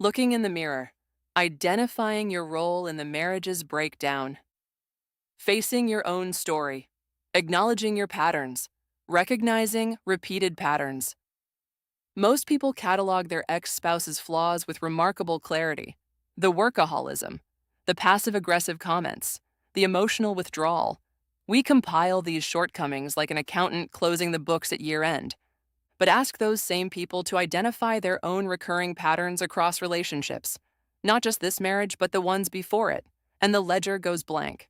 Looking in the mirror, identifying your role in the marriage's breakdown, facing your own story, acknowledging your patterns, recognizing repeated patterns. Most people catalog their ex-spouse's flaws with remarkable clarity. The workaholism, the passive-aggressive comments, the emotional withdrawal. We compile these shortcomings like an accountant closing the books at year-end. But ask those same people to identify their own recurring patterns across relationships, not just this marriage, but the ones before it, and the ledger goes blank.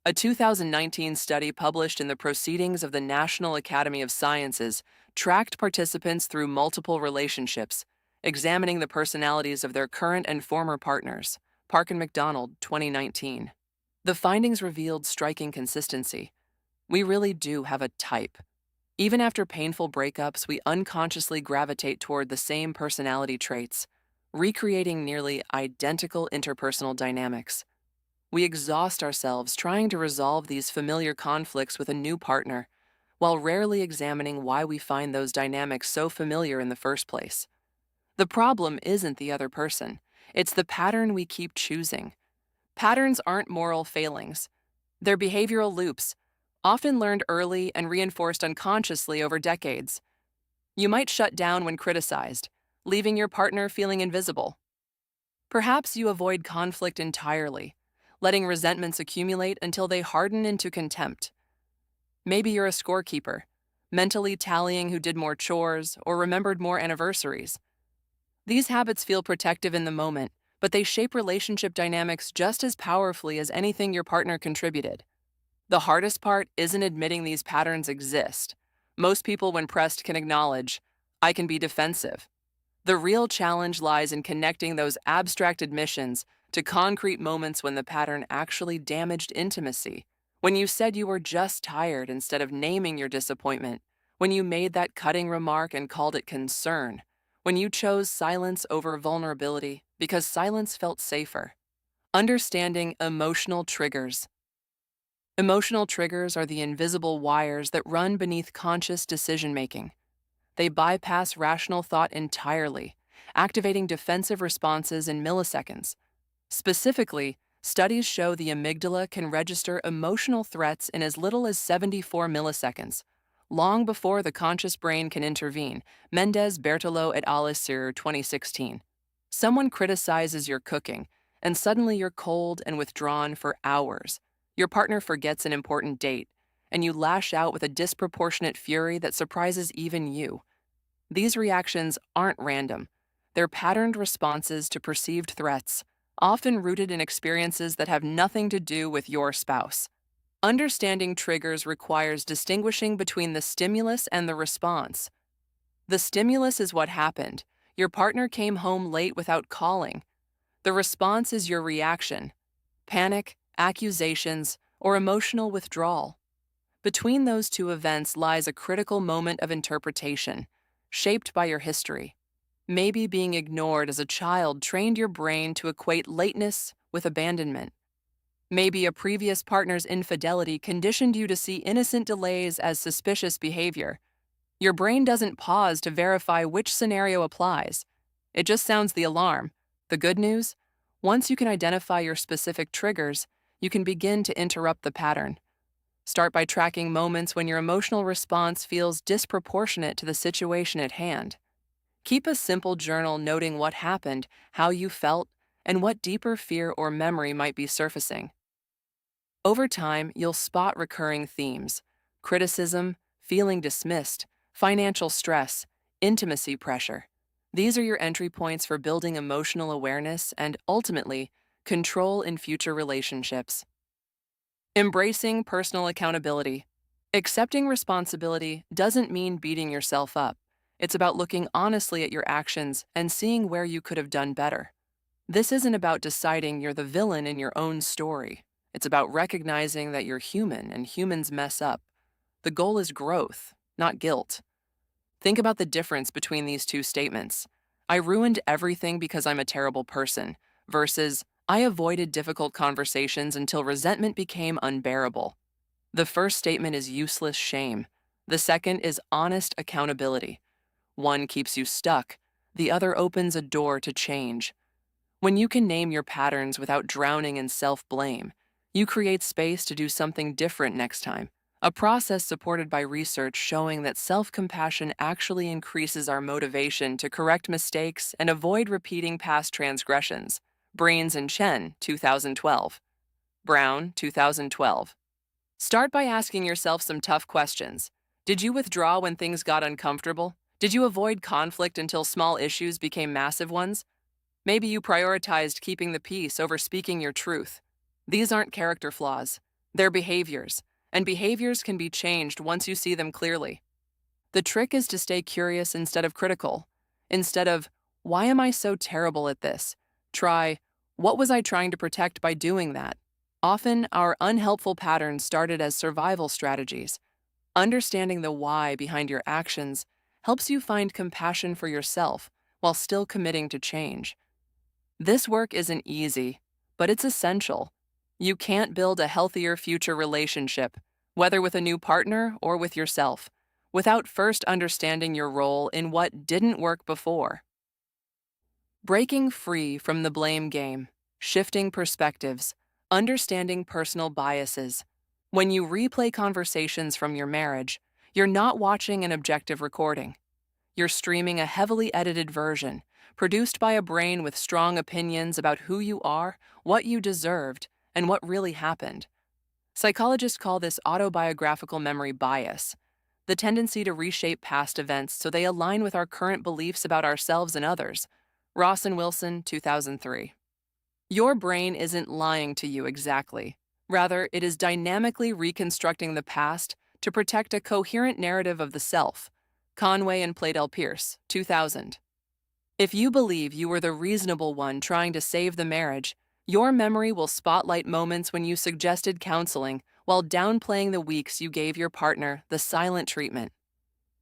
A 2019 study published in the Proceedings of the National Academy of Sciences tracked participants through multiple relationships, examining the personalities of their current and former partners. Park and McDonald, 2019. The findings revealed striking consistency. We really do have a type. Even after painful breakups, we unconsciously gravitate toward the same personality traits, recreating nearly identical interpersonal dynamics. We exhaust ourselves trying to resolve these familiar conflicts with a new partner, while rarely examining why we find those dynamics so familiar in the first place. The problem isn't the other person, it's the pattern we keep choosing. Patterns aren't moral failings, they're behavioral loops, often learned early and reinforced unconsciously over decades. You might shut down when criticized, leaving your partner feeling invisible. Perhaps you avoid conflict entirely, letting resentments accumulate until they harden into contempt. Maybe you're a scorekeeper, mentally tallying who did more chores or remembered more anniversaries. These habits feel protective in the moment, but they shape relationship dynamics just as powerfully as anything your partner contributed. The hardest part isn't admitting these patterns exist. Most people, when pressed, can acknowledge, I can be defensive. The real challenge lies in connecting those abstract admissions to concrete moments when the pattern actually damaged intimacy. When you said you were just tired instead of naming your disappointment. When you made that cutting remark and called it concern. When you chose silence over vulnerability because silence felt safer. Understanding emotional triggers. Emotional triggers are the invisible wires that run beneath conscious decision-making. They bypass rational thought entirely, activating defensive responses in milliseconds. Specifically, studies show the amygdala can register emotional threats in as little as 74 milliseconds, long before the conscious brain can intervene. Mendez, Bertolo et al. 2016. Someone criticizes your cooking, and suddenly you're cold and withdrawn for hours. Your partner forgets an important date, and you lash out with a disproportionate fury that surprises even you. These reactions aren't random. They're patterned responses to perceived threats, often rooted in experiences that have nothing to do with your spouse. Understanding triggers requires distinguishing between the stimulus and the response. The stimulus is what happened. Your partner came home late without calling. The response is your reaction: panic, accusations, or emotional withdrawal. Between those two events lies a critical moment of interpretation, shaped by your history. Maybe being ignored as a child trained your brain to equate lateness with abandonment. Maybe a previous partner's infidelity conditioned you to see innocent delays as suspicious behavior. Your brain doesn't pause to verify which scenario applies. It just sounds the alarm. The good news? Once you can identify your specific triggers, you can begin to interrupt the pattern. Start by tracking moments when your emotional response feels disproportionate to the situation at hand. Keep a simple journal noting what happened, how you felt, and what deeper fear or memory might be surfacing. Over time, you'll spot recurring themes: criticism, feeling dismissed, financial stress, intimacy pressure. These are your entry points for building emotional awareness and, ultimately, control in future relationships. Embracing personal accountability. Accepting responsibility doesn't mean beating yourself up. It's about looking honestly at your actions and seeing where you could have done better. This isn't about deciding you're the villain in your own story. It's about recognizing that you're human and humans mess up. The goal is growth, not guilt. Think about the difference between these two statements. I ruined everything because I'm a terrible person, versus I avoided difficult conversations until resentment became unbearable. The first statement is useless shame. The second is honest accountability. One keeps you stuck, the other opens a door to change. When you can name your patterns without drowning in self-blame, you create space to do something different next time. A process supported by research showing that self-compassion actually increases our motivation to correct mistakes and avoid repeating past transgressions. Brains and Chen, 2012. Brown, 2012. Start by asking yourself some tough questions. Did you withdraw when things got uncomfortable? Did you avoid conflict until small issues became massive ones? Maybe you prioritized keeping the peace over speaking your truth. These aren't character flaws. They're behaviors, and behaviors can be changed once you see them clearly. The trick is to stay curious instead of critical. Instead of, why am I so terrible at this? Try, what was I trying to protect by doing that? Often, our unhelpful patterns started as survival strategies. Understanding the why behind your actions helps you find compassion for yourself while still committing to change. This work isn't easy, but it's essential. You can't build a healthier future relationship, whether with a new partner or with yourself, without first understanding your role in what didn't work before. Breaking free from the blame game, shifting perspectives, understanding personal biases. When you replay conversations from your marriage, you're not watching an objective recording. You're streaming a heavily edited version, produced by a brain with strong opinions about who you are, what you deserved, and what really happened. Psychologists call this autobiographical memory bias, the tendency to reshape past events so they align with our current beliefs about ourselves and others. Ross and Wilson, 2003. Your brain isn't lying to you exactly. Rather, it is dynamically reconstructing the past to protect a coherent narrative of the self. Conway and Pladel Pierce, 2000. If you believe you were the reasonable one trying to save the marriage, your memory will spotlight moments when you suggested counseling while downplaying the weeks you gave your partner the silent treatment.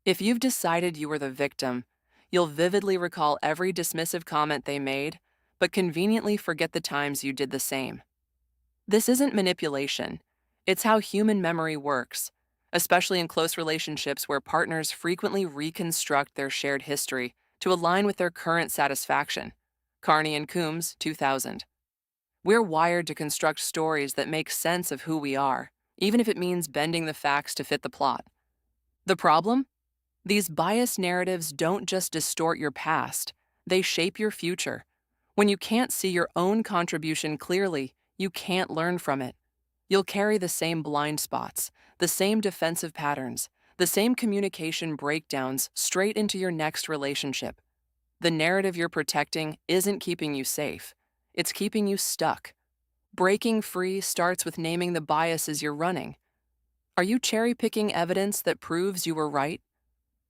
If you've decided you were the victim, you'll vividly recall every dismissive comment they made, but conveniently forget the times you did the same. This isn't manipulation. It's how human memory works, especially in close relationships where partners frequently reconstruct their shared history to align with their current satisfaction. Carney and Coombs, 2000. We're wired to construct stories that make sense of who we are, even if it means bending the facts to fit the plot. The problem? These biased narratives don't just distort your past, they shape your future. When you can't see your own contribution clearly, you can't learn from it. You'll carry the same blind spots, the same defensive patterns, the same communication breakdowns straight into your next relationship. The narrative you're protecting isn't keeping you safe. It's keeping you stuck. Breaking free starts with naming the biases you're running. Are you cherry-picking evidence that proves you were right?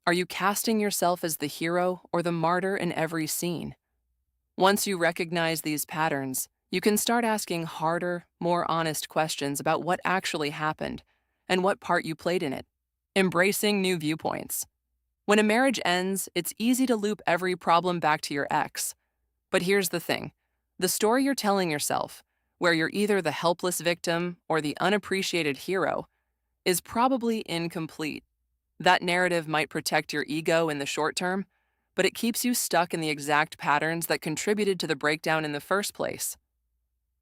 Are you casting yourself as the hero or the martyr in every scene? Once you recognize these patterns, you can start asking harder, more honest questions about what actually happened and what part you played in it. Embracing new viewpoints. When a marriage ends, it's easy to loop every problem back to your ex. But here's the thing. The story you're telling yourself, where you're either the helpless victim or the unappreciated hero, is probably incomplete. That narrative might protect your ego in the short term, but it keeps you stuck in the exact patterns that contributed to the breakdown in the first place.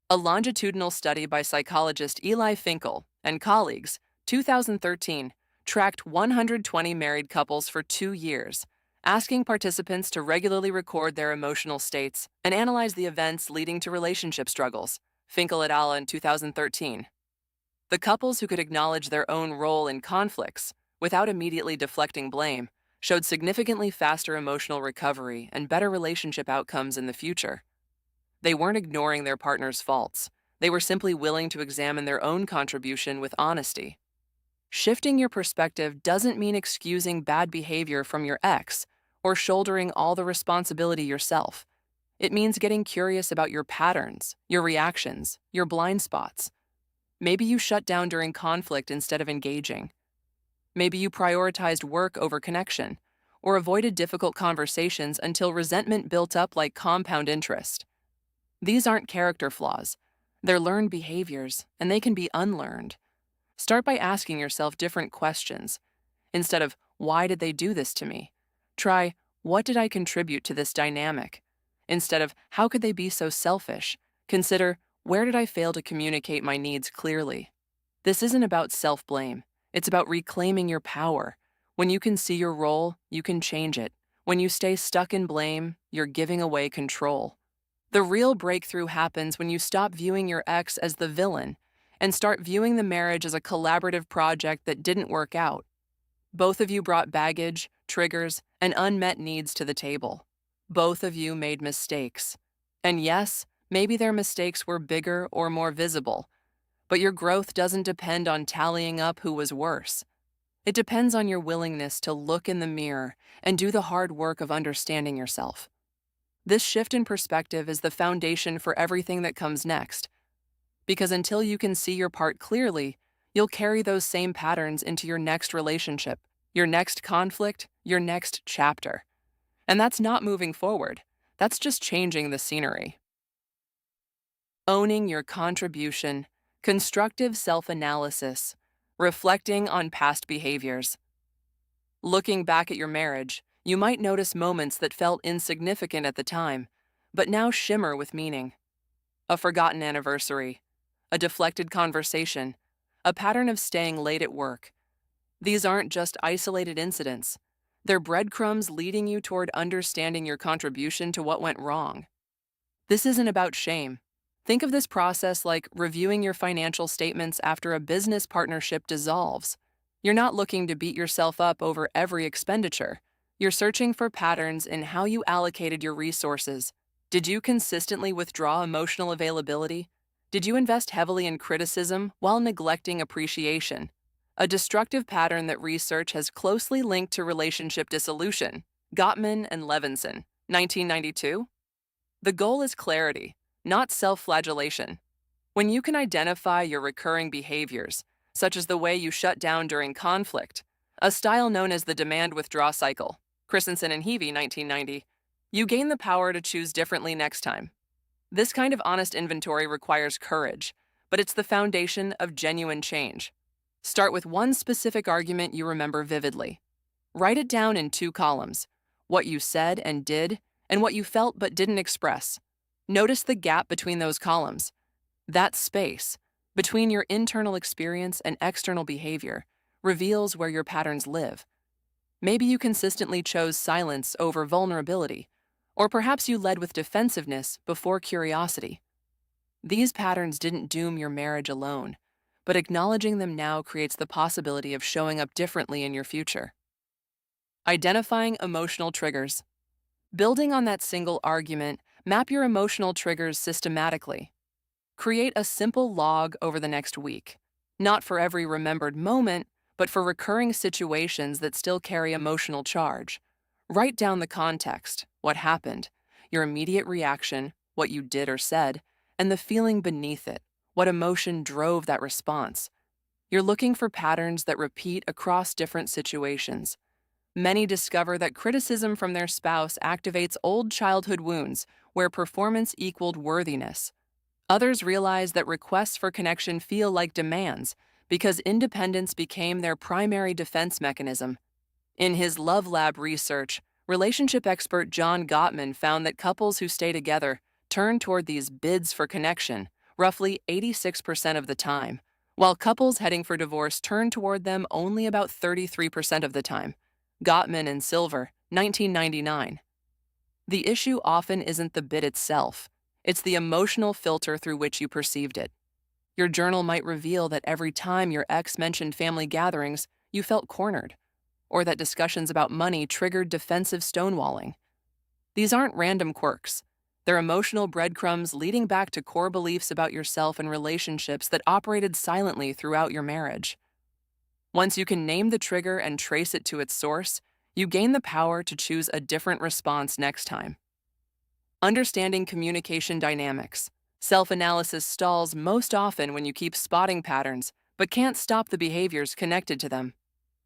A longitudinal study by psychologist Eli Finkel and colleagues, 2013, tracked 120 married couples for 2 years, asking participants to regularly record their emotional states and analyze the events leading to relationship struggles. Finkel et al. In 2013. The couples who could acknowledge their own role in conflicts without immediately deflecting blame showed significantly faster emotional recovery and better relationship outcomes in the future. They weren't ignoring their partner's faults. They were simply willing to examine their own contribution with honesty. Shifting your perspective doesn't mean excusing bad behavior from your ex or shouldering all the responsibility yourself. It means getting curious about your patterns, your reactions, your blind spots. Maybe you shut down during conflict instead of engaging. Maybe you prioritized work over connection, or avoided difficult conversations until resentment built up like compound interest. These aren't character flaws. They're learned behaviors, and they can be unlearned. Start by asking yourself different questions. Instead of, why did they do this to me? Try, what did I contribute to this dynamic? Instead of, how could they be so selfish? Consider, where did I fail to communicate my needs clearly? This isn't about self-blame. It's about reclaiming your power. When you can see your role, you can change it. When you stay stuck in blame, you're giving away control. The real breakthrough happens when you stop viewing your ex as the villain and start viewing the marriage as a collaborative project that didn't work out. Both of you brought baggage, triggers, and unmet needs to the table. Both of you made mistakes. And yes, maybe their mistakes were bigger or more visible, but your growth doesn't depend on tallying up who was worse. It depends on your willingness to look in the mirror and do the hard work of understanding yourself. This shift in perspective is the foundation for everything that comes next. Because until you can see your part clearly, you'll carry those same patterns into your next relationship, your next conflict, your next chapter. And that's not moving forward. That's just changing the scenery. Owning your contribution, constructive self-analysis, reflecting on past behaviors. Looking back at your marriage, you might notice moments that felt insignificant at the time, but now shimmer with meaning. A forgotten anniversary, a deflected conversation, a pattern of staying late at work. These aren't just isolated incidents. They're breadcrumbs leading you toward understanding your contribution to what went wrong. This isn't about shame. Think of this process like reviewing your financial statements after a business partnership dissolves. You're not looking to beat yourself up over every expenditure. You're searching for patterns in how you allocated your resources. Did you consistently withdraw emotional availability? Did you invest heavily in criticism while neglecting appreciation? A destructive pattern that research has closely linked to relationship dissolution. Gottman and Levinson, 1992. The goal is clarity, not self-flagellation. When you can identify your recurring behaviors, such as the way you shut down during conflict, a style known as the demand-withdraw cycle, Christensen and Heavey, 1990, you gain the power to choose differently next time. This kind of honest inventory requires courage, but it's the foundation of genuine change. Start with one specific argument you remember vividly. Write it down in 2 columns, what you said and did, and what you felt but didn't express. Notice the gap between those columns. That space, between your internal experience and external behavior, reveals where your patterns live. Maybe you consistently chose silence over vulnerability, or perhaps you led with defensiveness before curiosity. These patterns didn't doom your marriage alone, but acknowledging them now creates the possibility of showing up differently in your future. Identifying emotional triggers. Building on that single argument, map your emotional triggers systematically. Create a simple log over the next week, not for every remembered moment, but for recurring situations that still carry emotional charge. Write down the context, what happened, your immediate reaction, what you did or said, and the feeling beneath it, what emotion drove that response. You're looking for patterns that repeat across different situations. Many discover that criticism from their spouse activates old childhood wounds where performance equaled worthiness. Others realize that requests for connection feel like demands because independence became their primary defense mechanism. In his Love Lab research, relationship expert John Gottman found that couples who stay together turn toward these bids for connection roughly 86% of the time, while couples heading for divorce turn toward them only about 33% of the time. Gottman and Silver, 1999. The issue often isn't the bid itself. It's the emotional filter through which you perceived it. Your journal might reveal that every time your ex mentioned family gatherings, you felt cornered, or that discussions about money triggered defensive stonewalling. These aren't random quirks. They're emotional breadcrumbs leading back to core beliefs about yourself and relationships that operated silently throughout your marriage. Once you can name the trigger and trace it to its source, you gain the power to choose a different response next time. Understanding communication dynamics. Self-analysis stalls most often when you keep spotting patterns, but can't stop the behaviors connected to them.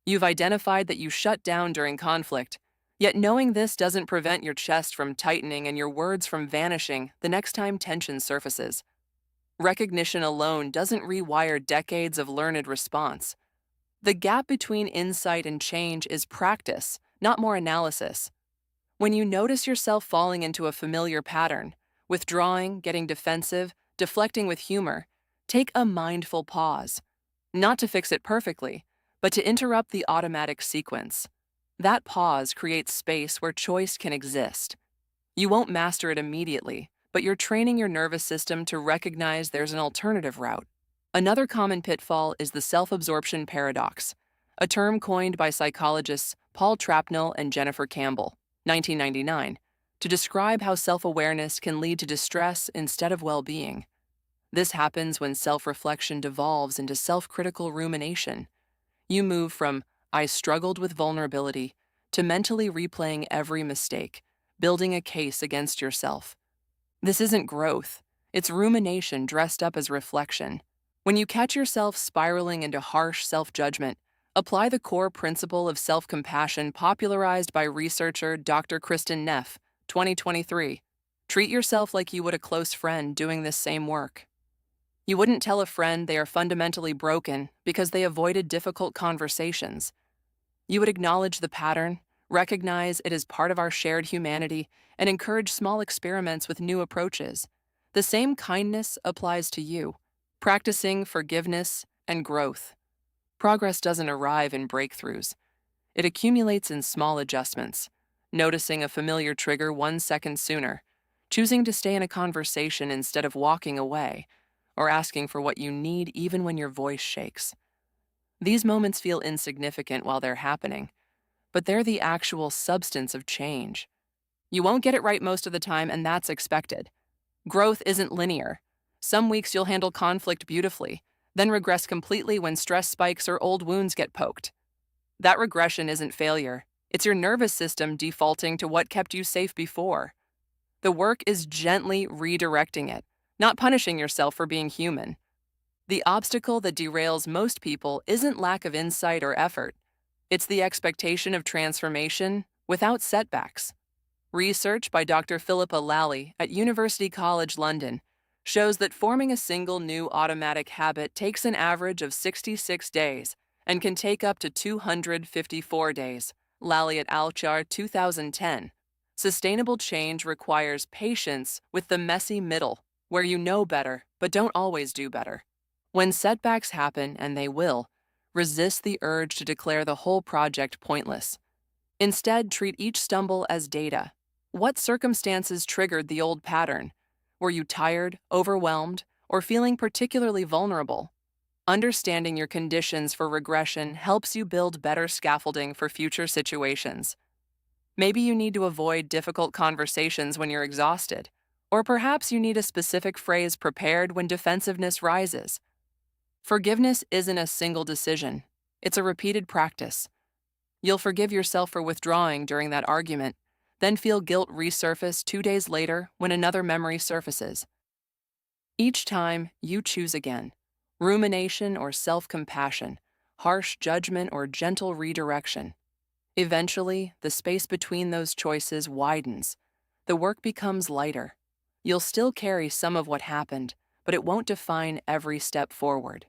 You've identified that you shut down during conflict, yet knowing this doesn't prevent your chest from tightening and your words from vanishing the next time tension surfaces. Recognition alone doesn't rewire decades of learned response. The gap between insight and change is practice, not more analysis. When you notice yourself falling into a familiar pattern, withdrawing, getting defensive, deflecting with humor, take a mindful pause. Not to fix it perfectly, but to interrupt the automatic sequence. That pause creates space where choice can exist. You won't master it immediately, but you're training your nervous system to recognize there's an alternative route. Another common pitfall is the self-absorption paradox, a term coined by psychologists Paul Trapnell and Jennifer Campbell, 1999, to describe how self-awareness can lead to distress instead of well-being. This happens when self-reflection devolves into self-critical rumination. You move from, "I struggled with vulnerability," to mentally replaying every mistake, building a case against yourself. This isn't growth, it's rumination dressed up as reflection. When you catch yourself spiraling into harsh self-judgment, apply the core principle of self-compassion popularized by researcher Dr. Kristen Neff, 2023. Treat yourself like you would a close friend doing this same work. You wouldn't tell a friend they are fundamentally broken because they avoided difficult conversations. You would acknowledge the pattern, recognize it as part of our shared humanity, and encourage small experiments with new approaches. The same kindness applies to you, practicing forgiveness and growth. Progress doesn't arrive in breakthroughs. It accumulates in small adjustments, noticing a familiar trigger 1 second sooner, choosing to stay in a conversation instead of walking away, or asking for what you need even when your voice shakes. These moments feel insignificant while they're happening, but they're the actual substance of change. You won't get it right most of the time, and that's expected. Growth isn't linear. Some weeks you'll handle conflict beautifully, then regress completely when stress spikes or old wounds get poked. That regression isn't failure. It's your nervous system defaulting to what kept you safe before. The work is gently redirecting it, not punishing yourself for being human. The obstacle that derails most people isn't lack of insight or effort. It's the expectation of transformation without setbacks. Research by Dr. Philippa Lally at University College London shows that forming a single new automatic habit takes an average of 66 days and can take up to 254 days. Lally et al. 2010. Sustainable change requires patience with the messy middle, where you know better but don't always do better. When setbacks happen, and they will, resist the urge to declare the whole project pointless. Instead, treat each stumble as data. What circumstances triggered the old pattern? Were you tired, overwhelmed, or feeling particularly vulnerable? Understanding your conditions for regression helps you build better scaffolding for future situations. Maybe you need to avoid difficult conversations when you're exhausted, or perhaps you need a specific phrase prepared when defensiveness rises. Forgiveness isn't a single decision. It's a repeated practice. You'll forgive yourself for withdrawing during that argument, then feel guilt resurface 2 days later when another memory surfaces. Each time, you choose again. Rumination or self-compassion, harsh judgment or gentle redirection. Eventually, the space between those choices widens. The work becomes lighter. You'll still carry some of what happened, but it won't define every step forward.